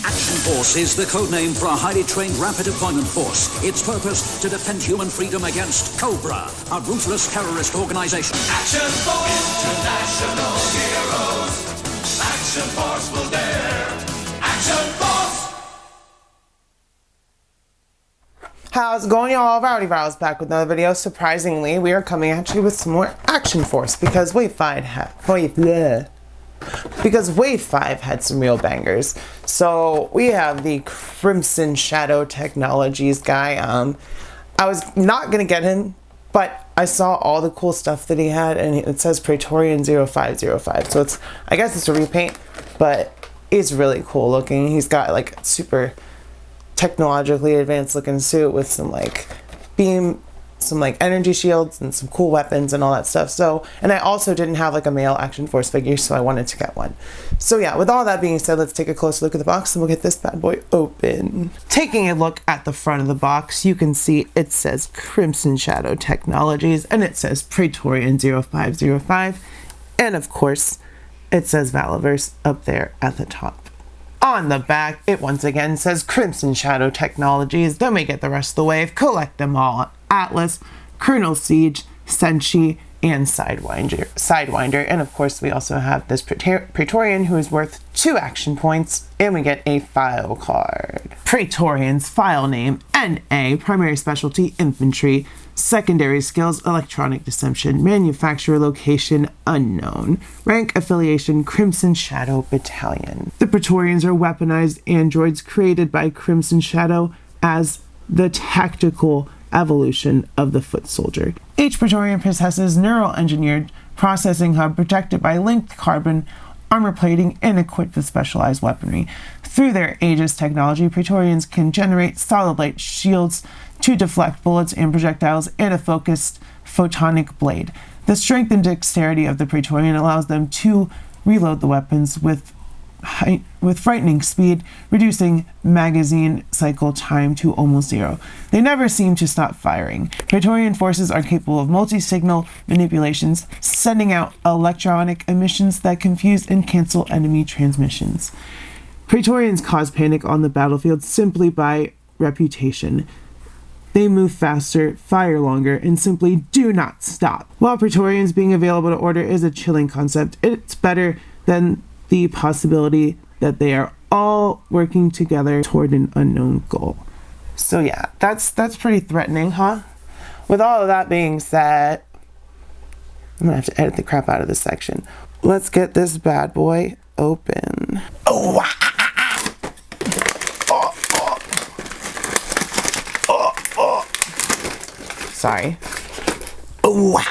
Action Force is the codename for a highly trained rapid deployment force. Its purpose, to defend human freedom against Cobra, a ruthless terrorist organization. Action Force! International heroes! Action Force will dare! Action Force! How's it going, y'all? Rowdy Rouse back with another video. Surprisingly, we are coming at you with some more Action Force because Wave 5 had some real bangers. So we have the Crimson Shadow Technologies guy. I was not gonna get him, but I saw all the cool stuff that he had, and it says Praetorian 0505. So I guess it's a repaint, but it's really cool looking. He's got like a super technologically advanced looking suit with some like some like energy shields and some cool weapons and all that stuff. So, and I also didn't have like a male Action Force figure, so I wanted to get one. So yeah, with all that being said, let's take a closer look at the box and we'll get this bad boy open. Taking a look at the front of the box, you can see it says Crimson Shadow Technologies and it says Praetorian 0505, and of course it says Valaverse up there at the top. On the back, it once again says Crimson Shadow Technologies. Then we get the rest of the wave. Collect them all. Atlas, Colonel Siege, Senshi, and Sidewinder. And of course, we also have this Praetorian who is worth 2 action points. And we get a file card. Praetorian's file name, NA, primary specialty, infantry. Secondary skills, electronic deception. Manufacturer location, unknown. Rank affiliation, Crimson Shadow Battalion. The Praetorians are weaponized androids created by Crimson Shadow as the tactical evolution of the foot soldier. Each Praetorian possesses neural-engineered processing hub protected by linked carbon armor plating and equipped with specialized weaponry. Through their Aegis technology, Praetorians can generate solid light shields to deflect bullets and projectiles and a focused photonic blade. The strength and dexterity of the Praetorian allows them to reload the weapons with frightening speed, reducing magazine cycle time to almost 0. They never seem to stop firing. Praetorian forces are capable of multi-signal manipulations, sending out electronic emissions that confuse and cancel enemy transmissions. Praetorians cause panic on the battlefield simply by reputation. They move faster, fire longer, and simply do not stop. While Praetorians being available to order is a chilling concept, it's better than the possibility that they are all working together toward an unknown goal. So yeah, that's pretty threatening, huh? With all of that being said, I'm gonna have to edit the crap out of this section. Let's get this bad boy open. Oh, sorry. Oh.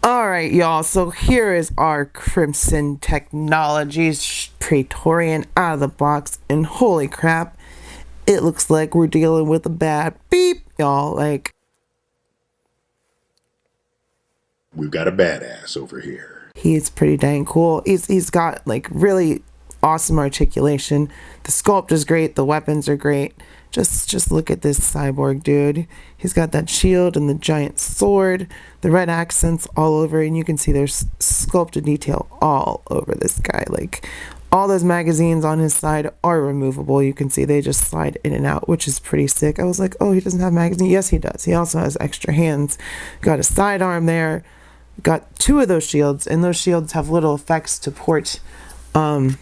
Alright, y'all, so here is our Crimson Technologies Praetorian out of the box, and holy crap, it looks like we're dealing with a bad beep, y'all. Like, we've got a badass over here. He's pretty dang cool. He's got like really awesome articulation. The sculpt is great, the weapons are great. Just look at this cyborg dude. He's got that shield and the giant sword, the red accents all over, and you can see there's sculpted detail all over this guy. Like, all those magazines on his side are removable. You can see they just slide in and out, which is pretty sick. I was like, oh, he doesn't have magazines. Yes, he does. He also has extra hands. Got a sidearm there. Got 2 of those shields, and those shields have little effects to port some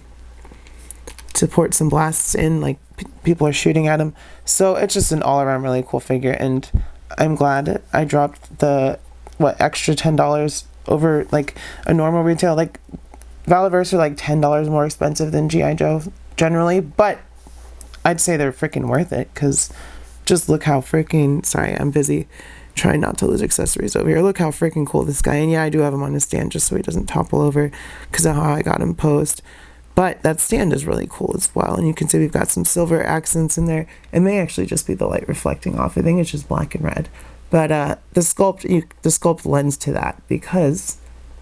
blasts in, like people are shooting at him. So it's just an all-around really cool figure, and I'm glad I dropped the extra $10 over like a normal retail. Like, Valaverse are like $10 more expensive than G.I. Joe generally, but I'd say they're freaking worth it, because just look how freaking, sorry, I'm busy trying not to lose accessories over here. Look how freaking cool this guy, and yeah, I do have him on a stand just so he doesn't topple over, because of how I got him posed. But that stand is really cool as well, and you can see we've got some silver accents in there. It may actually just be the light reflecting off. I think it's just black and red, but the sculpt lends to that, because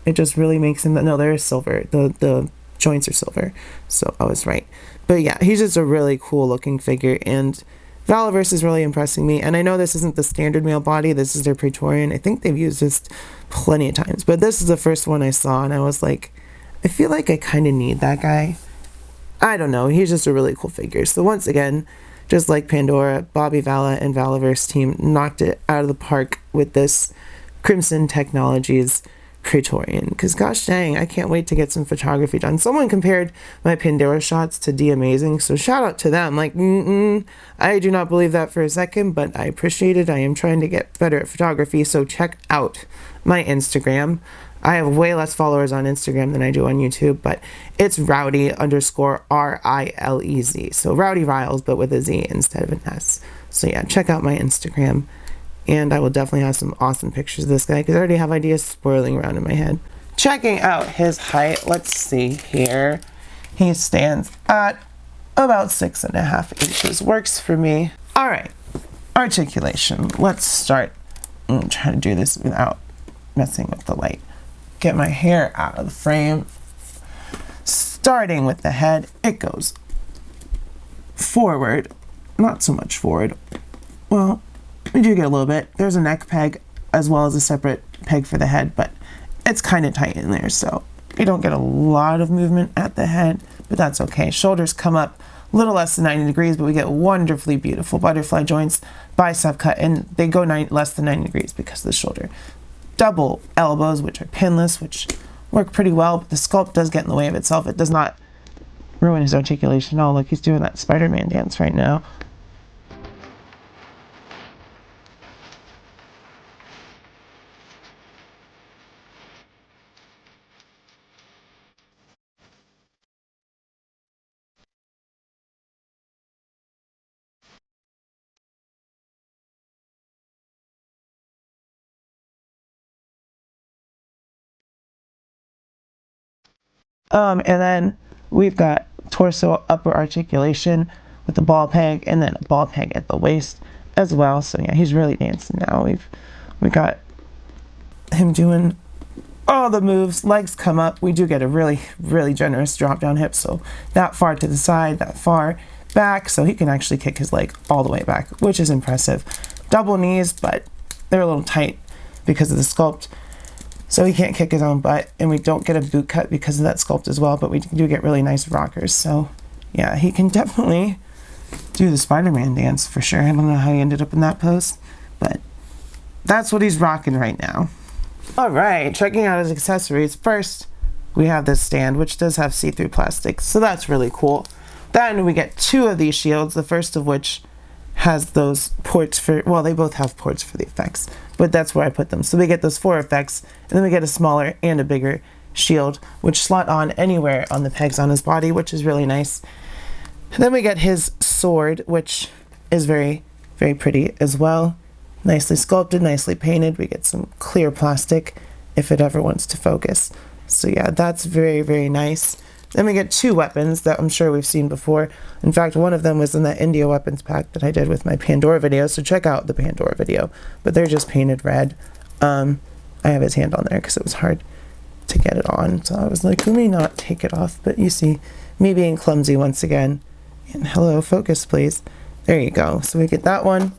it just really makes him. No, there is silver. The joints are silver, so I was right. But yeah, he's just a really cool looking figure, and Valaverse is really impressing me, and I know this isn't the standard male body, this is their Praetorian. I think they've used this plenty of times, but this is the first one I saw, and I was like, I feel like I kind of need that guy. I don't know, he's just a really cool figure. So once again, just like Pandora, Bobby Vala and Valaverse team knocked it out of the park with this Crimson Technologies Praetorian, because gosh dang, I can't wait to get some photography done. Someone compared my Pandora shots to D Amazing, so shout out to them. Like, I do not believe that for a second, but I appreciate it. I am trying to get better at photography, so check out my Instagram. I have way less followers on Instagram than I do on YouTube, but it's rowdy_RILEZ. So Rowdy Riles, but with a Z instead of an S. So yeah, check out my Instagram. And I will definitely have some awesome pictures of this guy because I already have ideas swirling around in my head. Checking out his height, let's see here. He stands at about 6.5 inches. Works for me. All right, articulation. Let's start. I'm trying to do this without messing with the light. Get my hair out of the frame. Starting with the head, it goes forward. Not so much forward. Well, we do get a little bit. There's a neck peg as well as a separate peg for the head, but it's kind of tight in there, so we don't get a lot of movement at the head, but that's okay. Shoulders come up a little less than 90 degrees, but we get wonderfully beautiful butterfly joints, bicep cut, and they go less than 90 degrees because of the shoulder. Double elbows, which are pinless, which work pretty well, but the sculpt does get in the way of itself. It does not ruin his articulation. Oh, look, he's doing that Spider-Man dance right now. And then we've got torso upper articulation with the ball peg and then a ball peg at the waist as well. So yeah, he's really dancing now. We got him doing all the moves. Legs come up. We do get a really, really generous drop down hip. So that far to the side, that far back. So he can actually kick his leg all the way back, which is impressive. Double knees, but they're a little tight because of the sculpt. So he can't kick his own butt, and we don't get a boot cut because of that sculpt as well, but we do get really nice rockers. So yeah, he can definitely do the Spider-Man dance for sure. I don't know how he ended up in that pose, but that's what he's rocking right now. All right, checking out his accessories. First, we have this stand, which does have see-through plastic, so that's really cool. Then we get two of these shields, the first of which has those ports for, well, they both have ports for the effects, but that's where I put them. So we get those 4 effects, and then we get a smaller and a bigger shield, which slot on anywhere on the pegs on his body, which is really nice. And then we get his sword, which is very, very pretty as well. Nicely sculpted, nicely painted. We get some clear plastic if it ever wants to focus. So yeah, that's very, very nice. Then we get 2 weapons that I'm sure we've seen before. In fact, one of them was in that India weapons pack that I did with my Pandora video, so check out the Pandora video. But they're just painted red. I have his hand on there because it was hard to get it on, so I was like, let me not take it off. But you see, me being clumsy once again. And hello, focus please. There you go. So we get that one.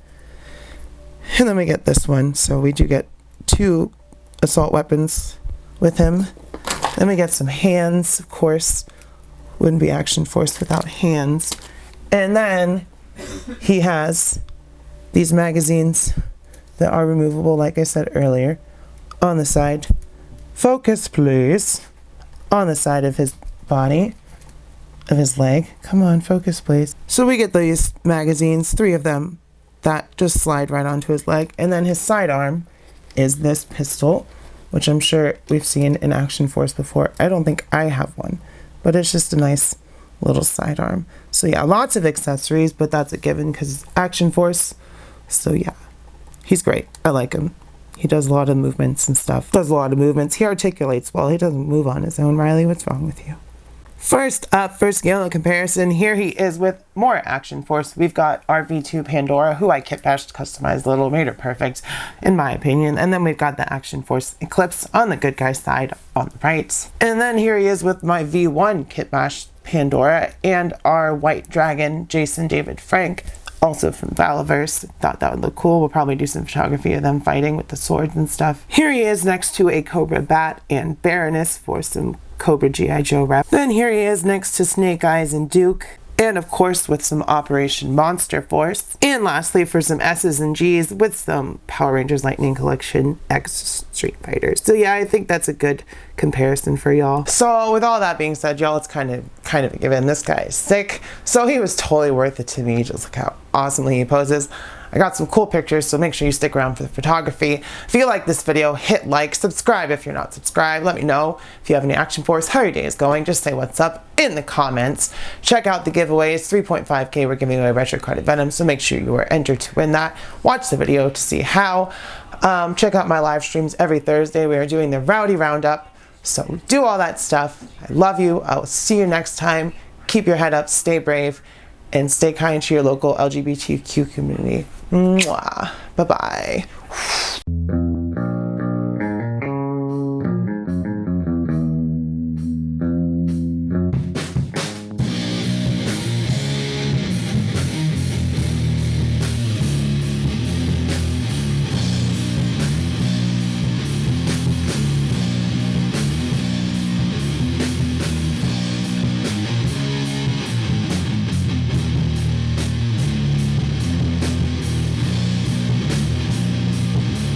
And then we get this one. So we do get 2 assault weapons with him. Then we get some hands, of course. Wouldn't be Action Force without hands. And then he has these magazines that are removable, like I said earlier, on the side. Focus, please. On the side of his body, of his leg. Come on, focus, please. So we get these magazines, 3 of them, that just slide right onto his leg. And then his sidearm is this pistol, which I'm sure we've seen in Action Force before. I don't think I have one, but it's just a nice little sidearm. So yeah, lots of accessories, but that's a given because it's Action Force. So yeah, he's great. I like him. He does a lot of movements and stuff. Does a lot of movements. He articulates well. He doesn't move on his own. Riley, what's wrong with you? First up, for scale and comparison, here he is with more Action Force. We've got our V2 Pandora, who I kit bashed, customized a little, made her perfect, in my opinion. And then we've got the Action Force Eclipse on the good guy side on the right. And then here he is with my V1 kit bashed Pandora and our White Dragon Jason David Frank also from Valaverse. Thought that would look cool. We'll probably do some photography of them fighting with the swords and stuff. Here he is next to a Cobra Bat and Baroness for some Cobra G.I. Joe rep. Then here he is next to Snake Eyes and Duke. And of course with some Operation Monster Force. And lastly for some S's and G's with some Power Rangers Lightning Collection X Street Fighters. So yeah, I think that's a good comparison for y'all. So with all that being said, y'all, it's kind of a given. This guy is sick. So he was totally worth it to me. Just look how awesomely he poses. I got some cool pictures, so make sure you stick around for the photography. If you like this video, hit like, subscribe if you're not subscribed. Let me know if you have any Action Force, how your day is going. Just say what's up in the comments. Check out the giveaways. 3.5K, we're giving away Retro Carded Venom, so make sure you are entered to win that. Watch the video to see how. Check out my live streams every Thursday. We are doing the Rowdy Roundup, so do all that stuff. I love you. I will see you next time. Keep your head up, stay brave, and stay kind to your local LGBTQ community. Mwah. Bye-bye.